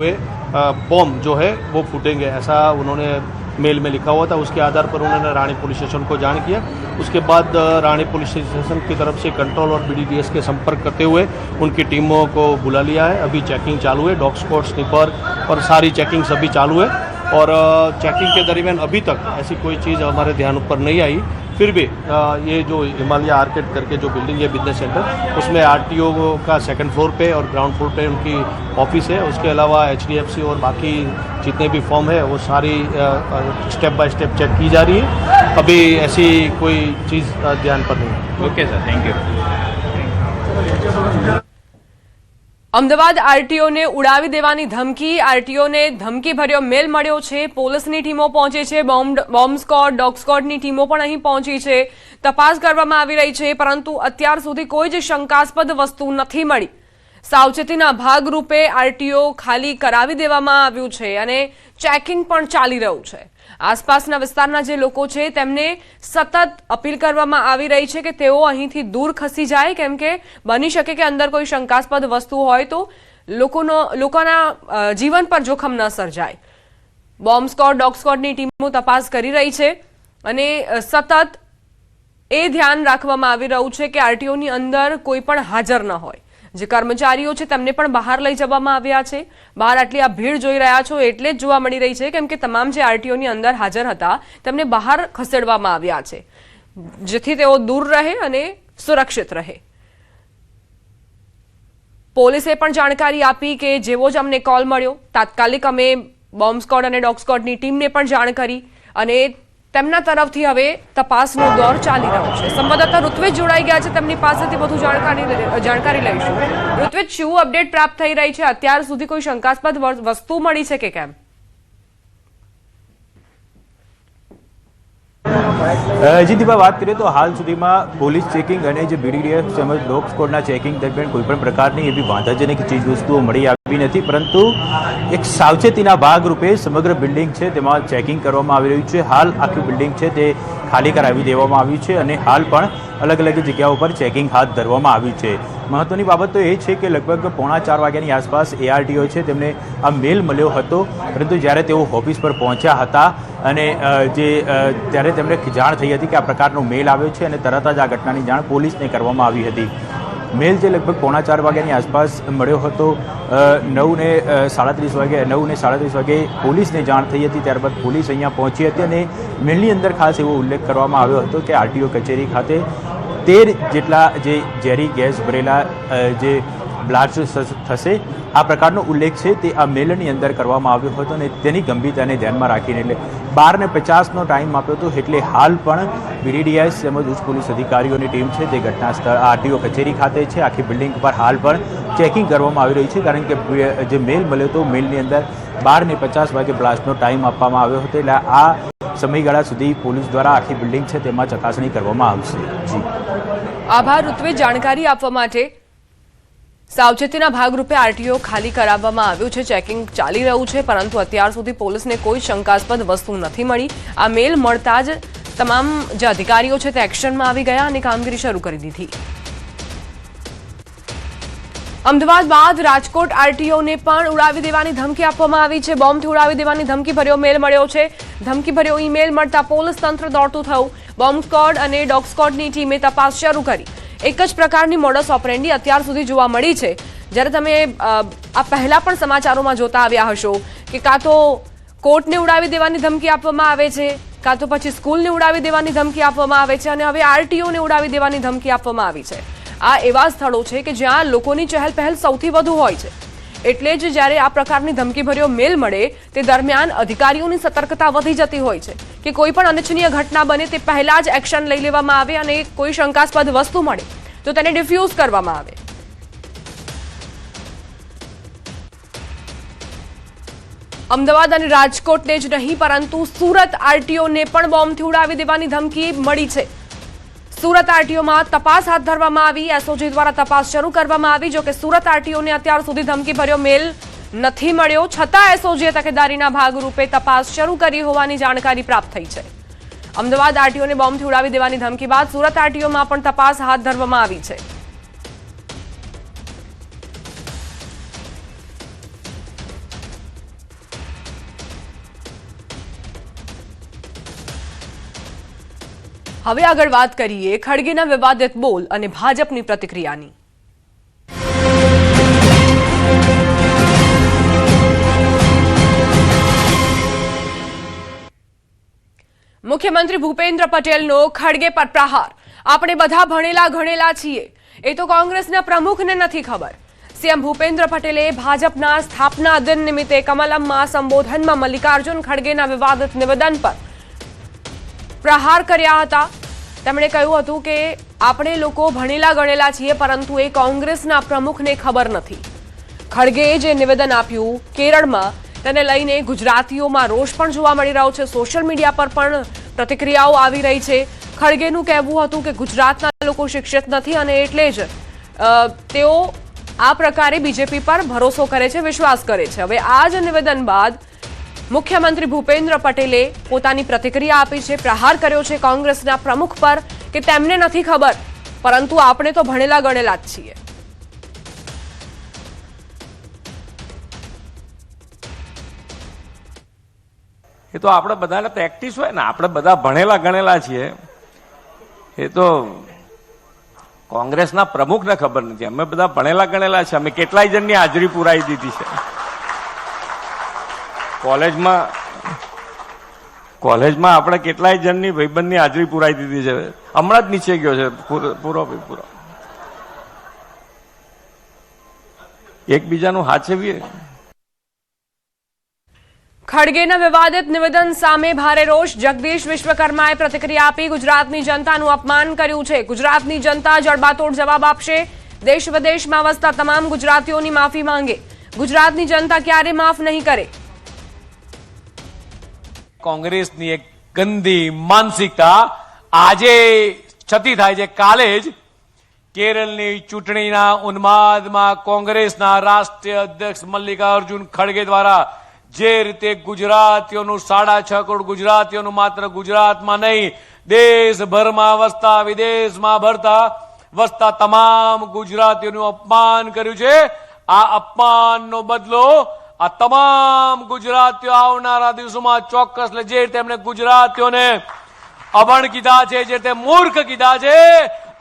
Bomb जो है वो फूटेंगे, ऐसा उन्होंने मेल में लिखा हुआ था। उसके आधार पर उन्होंने रानी पुलिस स्टेशन को जान किया। उसके बाद रानी पुलिस स्टेशन की तरफ से कंट्रोल और BDDS के संपर्क करते हुए उनकी टीमों को बुला लिया है। अभी चेकिंग चालू है, डॉग स्क्वाड, स्निपर और सारी चेकिंग सभी चालू है। और चेकिंग के दरमियान अभी तक ऐसी कोई चीज़ हमारे ध्यान पर नहीं आई। फिर भी ये जो हिमालय आर्केड करके जो बिल्डिंग है बिजनेस सेंटर, उसमें RTO का सेकंड फ्लोर पे और ग्राउंड फ्लोर पे उनकी ऑफिस है। उसके अलावा HDFC और बाकी जितने भी फॉर्म है वो सारी स्टेप बाय स्टेप चेक की जा रही है। अभी ऐसी कोई चीज़ ध्यान पर नहीं। Okay sir, thank you. Ahmedabad આરટીઓને ઉડાવી દેવાની ધમકી, આરટીઓને ધમકી ભર્યો મેલ મળ્યો છે। પોલીસની ટીમો પહોંચી છે, બોમ્બ સ્ક્વોડ, ડોગ સ્ક્વોડની ટીમો પણ અહીં પહોંચી છે। તપાસ કરવામાં આવી રહી છે, પરંતુ અત્યાર સુધી કોઈ જ શંકાસ્પદ વસ્તુ નથી મળી। સાવચેતીના ભાગરૂપે આરટીઓ ખાલી કરાવી દેવામાં આવ્યું છે અને ચેકિંગ પણ ચાલી રહ્યું છે। આસપાસના વિસ્તારના જે લોકો છે તેમને સતત અપીલ કરવામાં આવી રહી છે કે તેઓ અહીંથી દૂર ખસી જાય, કેમ કે બની શકે કે અંદર કોઈ શંકાસ્પદ વસ્તુ હોય તો લોકોના જીવન પર જોખમ ન સર્જાય। બોમ્બ સ્ક્વોડ, ડોગ સ્ક્વોડની ટીમો તપાસ કરી રહી છે અને સતત એ ધ્યાન રાખવામાં આવી રહ્યું છે કે આરટીઓની અંદર કોઈ પણ હાજર ન હોય। જે કર્મચારીઓ છે તેમને પણ બહાર લઈ જવામાં આવ્યા છે। બહાર આટલી આ ભીડ જોઈ રહ્યા છો એટલે જ જોવા મળી રહી છે, કેમ કે તમામ જે આરટીઓની અંદર હાજર હતા તેમને બહાર ખસેડવામાં આવ્યા છે, જેથી તેઓ દૂર રહે અને સુરક્ષિત રહે। પોલીસે પણ જાણકારી આપી કે જેવો જ અમને કોલ મળ્યો તાત્કાલિક અમે બોમ્બ સ્ક્વોડ અને ડોગ સ્ક્વોડની ટીમને પણ જાણ કરી અને તેમના તરફથી હવે તપાસનો દોર ચાલી રહ્યો છે। સંવાદદાતા ઋત્વિજ જોડાઈ ગયા છે, તેમની પાસેથી વધુ જાણકારી લઈશું। ઋત્વિજ, શું અપડેટ પ્રાપ્ત થઈ રહી છે? અત્યાર સુધી કોઈ શંકાસ્પદ વસ્તુ મળી છે કે કેમ? જી દીપા, વાત કરીએ તો હાલ સુધીમાં પોલીસ ચેકિંગ અને જે BDDS તેમજ ડોગ સ્ક્વોડના ચેકિંગ દરમિયાન કોઈપણ પ્રકારની એવી વાંધાજનક ચીજવસ્તુઓ મળી આવી નથી, પરંતુ એક સાવચેતીના ભાગરૂપે સમગ્ર બિલ્ડિંગ છે તેમાં ચેકિંગ કરવામાં આવી રહ્યું છે। હાલ આખી બિલ્ડિંગ છે તે ખાલી કરાવી દેવામાં આવી છે અને હાલ પણ અલગ અલગ જગ્યાઓ પર ચેકિંગ હાથ ધરવામાં આવ્યું છે। મહત્વની બાબત તો એ છે કે લગભગ 3:45 વાગ્યાની આસપાસ ARTO છે તેમને આ મેલ મળ્યો હતો, પરંતુ જ્યારે તેઓ ઓફિસ પર પહોંચ્યા હતા અને ત્યારે તેમને જાણ થઈ હતી કે આ પ્રકારનો મેલ આવ્યો છે અને તરત જ આ ઘટનાની જાણ પોલીસને કરવામાં આવી હતી। મેલ જે લગભગ 3:45 વાગ્યાની આસપાસ મળ્યો હતો, 9:37 વાગે પોલીસને જાણ થઈ હતી। ત્યારબાદ પોલીસ અહીંયા પહોંચી હતી અને મેલની અંદર ખાસ એવો ઉલ્લેખ કરવામાં આવ્યો હતો કે RTO કચેરી ખાતે 13 જેટલા જે ઝેરી ગેસ ભરેલા જે બ્લાસ્ટ થશે આ પ્રકારનો ઉલ્લેખ છે તે આ મેલની અંદર કરવામાં આવ્યો હતો અને તેની ગંભીરતાને ધ્યાનમાં રાખીને એટલે 12:50નો ટાઈમ આપ્યો હતો। એટલે હાલ પણ BDDS તેમજ ઉચ્ચ પોલીસ અધિકારીઓની ટીમ છે તે ઘટના સ્થળ RTO કચેરી ખાતે છે। આખી બિલ્ડિંગ પર હાલ પણ ચેકિંગ કરવામાં આવી રહ્યું છે, કારણ કે જે મેલ મળ્યો હતો મેલની અંદર 12:50 વાગે બ્લાસ્ટનો ટાઈમ આપવામાં આવ્યો હતો। એટલે આ સમયગાળા સુધી પોલીસ દ્વારા આખી બિલ્ડિંગ છે તેમાં ચકાસણી કરવામાં આવશે। જી આભાર ઋત્વિજ જાણકારી આપવા માટે। સાવચેતીના ભાગરૂપે આરટીઓ ખાલી કરાવવામાં આવ્યું છે, ચેકિંગ ચાલી રહ્યું છે, પરંતુ અત્યાર સુધી પોલીસને કોઈ શંકાસ્પદ વસ્તુ નથી મળી। આ મેલ મળતા જ તમામ જે અધિકારીઓ છે તે એક્શનમાં આવી ગયા અને કામગીરી શરૂ કરી દીધી। અમદાવાદ બાદ રાજકોટ આરટીઓને પણ ઉડાવી દેવાની ધમકી આપવામાં આવી છે। બોમ્બથી ઉડાવી દેવાની ધમકી ભર્યો મેલ મળ્યો છે। ધમકી ભર્યો ઈમેલ મળતા પોલીસ તંત્ર દોડતું થયું। બોમ્બ સ્ક્વોડ અને ડોગ સ્ક્વોડની ટીમે તપાસ શરૂ કરી। એક જ પ્રકારની મોડસ ઓપરેન્ડી અત્યાર સુધી જોવા મળી છે। જ્યારે તમે આ પહેલા પણ સમાચારોમાં જોતા આવ્યા હશો કે કાં તો કોર્ટને ઉડાવી દેવાની ધમકી આપવામાં આવે છે, કાં તો પછી સ્કૂલને ઉડાવી દેવાની ધમકી આપવામાં આવે છે અને હવે આરટીઓને ઉડાવી દેવાની ધમકી આપવામાં આવી છે। આ એવા સ્થળો છે કે જ્યાં લોકોની ચહેલ પહેલ સૌથી વધુ હોય છે, એટલે જ જ્યારે આ પ્રકારની ધમકીભર્યો મેલ મળે તે દરમિયાન અધિકારીઓની સતર્કતા વધી જતી હોય છે કે કોઈ પણ અનિચ્છનીય ઘટના બને તે પહેલા જ એક્શન લઈ લેવામાં આવે અને કોઈ શંકાસ્પદ વસ્તુ મળે તો તેને ડિફ્યુઝ કરવામાં આવે। અમદાવાદ અને રાજકોટને જ નહીં પરંતુ સુરત આરટીઓને પણ બોમ્બથી ઉડાવી દેવાની ધમકી મળી છે। સુરત આરટીઓમાં તપાસ હાથ ધરવામાં આવી। એસઓજી દ્વારા તપાસ શરૂ કરવામાં આવી। જો કે સુરત આરટીઓને અત્યાર સુધી ધમકી ભર્યો મેલ નથી મળ્યો, છતાં એસઓજીએ તકેદારીના ભાગરૂપે તપાસ શરૂ કરી હોવાની જાણકારી પ્રાપ્ત થઈ છે। અમદાવાદ આરટીઓને બોમ્બથી ઉડાવી દેવાની ધમકી બાદ સુરત આરટીઓમાં પણ તપાસ હાથ ધરવામાં આવી છે। હવે આગળ વાત કરીએ ખડગેના વિવાદિત બોલ અને ભાજપની પ્રતિક્રિયાની. મુખ્યમંત્રી ભૂપેન્દ્ર પટેલનો ખડગે પર પ્રહાર. આપણે બધા ભણેલા ગણેલા છીએ, એ તો કોંગ્રેસના પ્રમુખને નથી ખબર. સીએમ ભૂપેન્દ્ર પટેલે ભાજપના સ્થાપના દિન નિમિત્તે કમલમમાં સંબોધનમાં મલ્લિકાર્જુન ખડગેના વિવાદિત નિવેદન પર પ્રહાર કર્યા હતા. તેમણે કહ્યું હતું કે આપણે લોકો ભણેલા ગણેલા છીએ, પરંતુ એ કોંગ્રેસના પ્રમુખને ખબર નથી. ખડગેએ જે નિવેદન આપ્યું કેરળમાં, તેને લઈને ગુજરાતીઓમાં રોષ પણ જોવા મળી રહ્યો છે. સોશિયલ મીડિયા પર પણ પ્રતિક્રિયાઓ આવી રહી છે. ખડગેનું કહેવું હતું કે ગુજરાતના લોકો શિક્ષિત નથી અને એટલે જ તેઓ આ પ્રકારે બીજેપી પર ભરોસો કરે છે, વિશ્વાસ કરે છે. હવે આ જ નિવેદન બાદ મુખ્યમંત્રી ભૂપેન્દ્ર પટેલે પોતાની પ્રતિક્રિયા આપી છે, પ્રહાર કર્યો છે કોંગ્રેસના પ્રમુખ પર કે તેમને નથી ખબર, પરંતુ આપણે તો ભણેલા ગણેલા જ છીએ. એ તો આપણે બધાને પ્રેક્ટિસ હોય ને, આપણે બધા ભણેલા ગણેલા છીએ. એ તો કોંગ્રેસના પ્રમુખને ખબર નથી. અમે બધા ભણેલા ગણેલા છે. અમે કેટલાય જણની હાજરી પુરાઈ દીધી છે કોલેજમાં આપણે કેટલાય જણની ભાઈબંધની હાજરી પુરાઈ દીધી છે. હમણાં જ નીચે ગયો છે પૂરો એકબીજાનું હાચવીએ. ખડગેના વિવાદિત નિવેદન સામે ભારે રોષ. જગદીશ વિશ્વકર્માએ પ્રતિક્રિયા આપી. ગુજરાતની જનતાનું અપમાન કર્યું છે. ગુજરાતની જનતા જડબાતોડ જવાબ આપશે. દેશ વિદેશમાં વસતા તમામ ગુજરાતીઓની માફી માંગે. ગુજરાતની જનતા ક્યારે માફ નહીં કરે. કોંગ્રેસની એક ગંદી માનસિકતા આજે છતી થાય છે. કાલે જ કેરળની ચૂંટણીના ઉન્માદમાં કોંગ્રેસના રાષ્ટ્રીય અધ્યક્ષ મલ્લિકાર્જુન ખડગે દ્વારા જે રીતે ગુજરાતીઓનું 6.5 કરોડ ગુજરાતીઓનું માત્ર ગુજરાતમાં નહીં દેશભરમાં વસતા વિદેશમાં વસતા તમામ ગુજરાતીઓનું અપમાન કર્યું છે. આ અપમાનનો બદલો આ તમામ ગુજરાતીઓ આવનારા દિવસોમાં ચોક્કસ લે. જે તેમણે ગુજરાતીઓને અભણ કીધા છે, જે તે મૂર્ખ કીધા છે,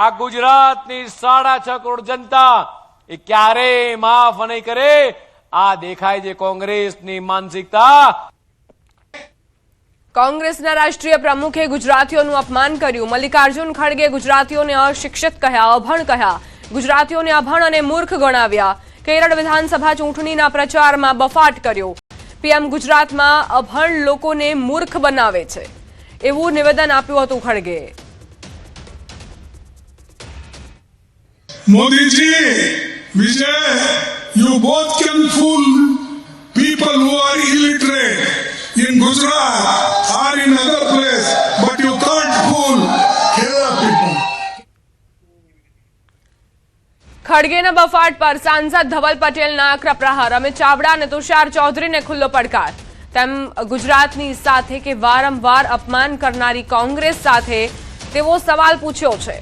આ ગુજરાતની 6.5 કરોડ જનતા એ ક્યારેય માફ નહીં કરે. આ દેખાય છે કોંગ્રેસની માનસિકતા. કોંગ્રેસના રાષ્ટ્રીય પ્રમુખે ગુજરાતીઓનું અપમાન કર્યું. મલ્લિકાર્જુન ખડગે ગુજરાતીઓને અશિક્ષિત કહ્યા, અભણ કહ્યા, ગુજરાતીઓને અભણ અને મૂર્ખ ગણાવ્યા. કેરળ વિધાનસભા ચૂંટણીના પ્રચારમાં બફાટ કર્યો. પીએમ ગુજરાતમાં અભણ લોકોને મૂર્ખ બનાવે છે, એવું નિવેદન આપ્યું હતું ખડગેએ. મોદીજી, વિજય, you both can fool people who are illiterate in Gujarat or in other place, but you can't fool Kerala people. ખડગેના બફાટ પર સાંસદ ધવલ પટેલના આકરા પ્રહાર. અમિત ચાવડા અને તુષાર ચૌધરીને ખુલ્લો પડકાર. તેમ ગુજરાતની સાથે કે વારંવાર અપમાન કરનારી કોંગ્રેસ સાથે તેવો સવાલ પૂછ્યો છે.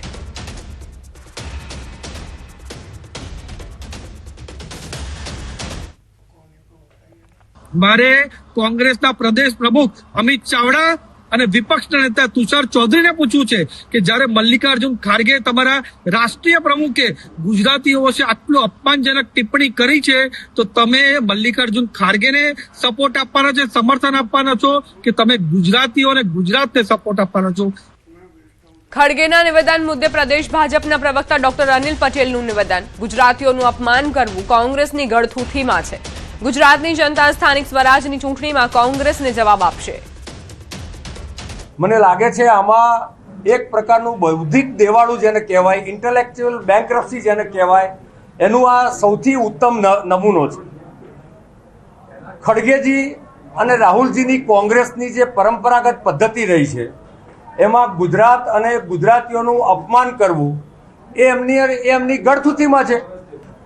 મારે કોંગ્રેસના પ્રદેશ પ્રમુખ અમિત ચાવડા અને વિપક્ષના નેતા તુષાર ચૌધરીને પૂછવું છે કે જ્યારે મલ્લિકાર્જુન ખડગે તમારા રાષ્ટ્રીય પ્રમુખે ગુજરાતીઓ વિશે આટલું અપમાનજનક ટિપ્પણી કરી છે, તો તમે મલ્લિકાર્જુન ખડગેને સપોર્ટ આપવાના છે, સમર્થન આપવાના છો, કે તમે ગુજરાતીઓને ગુજરાતને સપોર્ટ આપવાના છો? ખડગેના નિવેદન મુદ્દે પ્રદેશ ભાજપના પ્રવક્તા ડોક્ટર અનિલ પટેલનું નિવેદન. ગુજરાતીઓનું અપમાન કરવું કોંગ્રેસની ગળથૂથીમાં છે. ગુજરાતની જનતા સ્થાનિક સ્વરાજની ચૂંટણીમાં કોંગ્રેસને જવાબ આપશે. મને લાગે છે આમાં એક પ્રકારનું બૌદ્ધિક દેવાળું જેને કહેવાય, ઇન્ટેલેક્ચ્યુઅલ બેન્કરપ્સી જેને કહેવાય, એનું આ સૌથી ઉત્તમ નમૂનો છે. ખડગેજી અને રાહુલજીની કોંગ્રેસની જે પરંપરાગત પદ્ધતિ રહી છે, એમાં ગુજરાત અને ગુજરાતીઓનું અપમાન કરવું એ એમની ગળથૂથીમાં છે.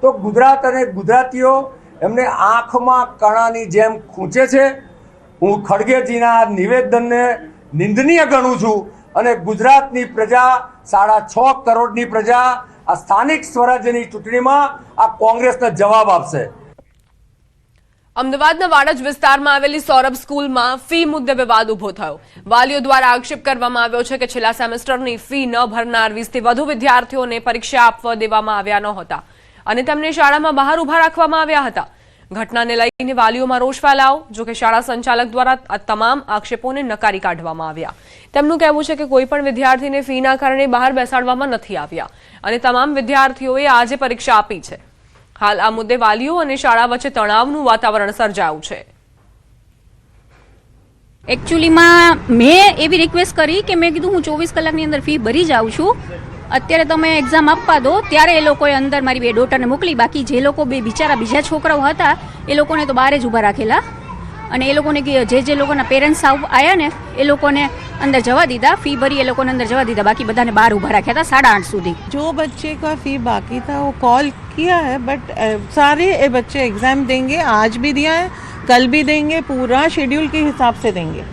તો ગુજરાત અને ગુજરાતીઓ એમને આંખમાં કણાની જેમ ખૂંચે છે. હું ખડગેજીના નિવેદનને નિંદનીય ગણું છું અને ગુજરાતની પ્રજા 6.5 કરોડની પ્રજા આ સ્થાનિક સ્વરાજ્યની ચૂંટણીમાં આ કોંગ્રેસને જવાબ આપશે. અમદાવાદના વાડજ વિસ્તારમાં આવેલી સૌરભ સ્કૂલમાં ફી મુદ્દે વિવાદ ઉભો થયો. વાલીઓ દ્વારા આક્ષેપ કરવામાં આવ્યો છે કે છેલ્લા સેમેસ્ટરની ફી ન ભરનાર 20થી વધુ વિદ્યાર્થીઓને પરીક્ષા આપવા દેવામાં આવ્યા નહોતા અને તેમને શાળામાં બહાર ઉભા રાખવામાં આવ્યા હતા. ઘટનાને લઈને વાલીઓમાં રોષ ફેલાયો. જો કે શાળા સંચાલક દ્વારા આ તમામ આક્ષેપોને નકારી કાઢવામાં આવ્યા. તેમનું કહેવું છે કે કોઈ પણ વિદ્યાર્થીને ફીના કારણે બહાર બેસાડવામાં નથી આવ્યા અને તમામ વિદ્યાર્થીઓએ આજે પરીક્ષા આપી છે. હાલ આ મુદ્દે વાલીઓ અને શાળા વચ્ચે તણાવનું વાતાવરણ સર્જાયું છે. એકચ્યુઅલીમાં મેં એવી રિક્વેસ્ટ કરી કે મેં કીધું હું 24 કલાકની અંદર ફી ભરી જાઉં છું, અત્યારે તમે એક્ઝામ આપવા દો. ત્યારે એ લોકોએ અંદર મારી બે ડોટરને મોકલી. બાકી જે લોકો બે બિચારા બીજા છોકરાઓ હતા એ લોકોને તો બહાર જ ઊભા રાખેલા અને એ લોકોને જે લોકોના પેરેન્ટ્સ આવ્યા ને એ લોકોને अंदर जवा दीदा, फी भरी ये लोगों ने अंदर जवा दीदा, बाकी बधाने बाहर उभा रखा था 8:30 સુધી. जो बच्चे का फी बाकी था वो कॉल किया है, बट सारे ये बच्चे एग्जाम देंगे, आज भी दिया है, कल भी देंगे, पूरा शेड्यूल के हिसाब से देंगे.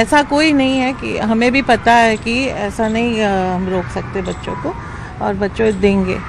ऐसा कोई नहीं है कि हमें भी पता है कि ऐसा नहीं हम रोक सकते बच्चों को, और बच्चों देंगे.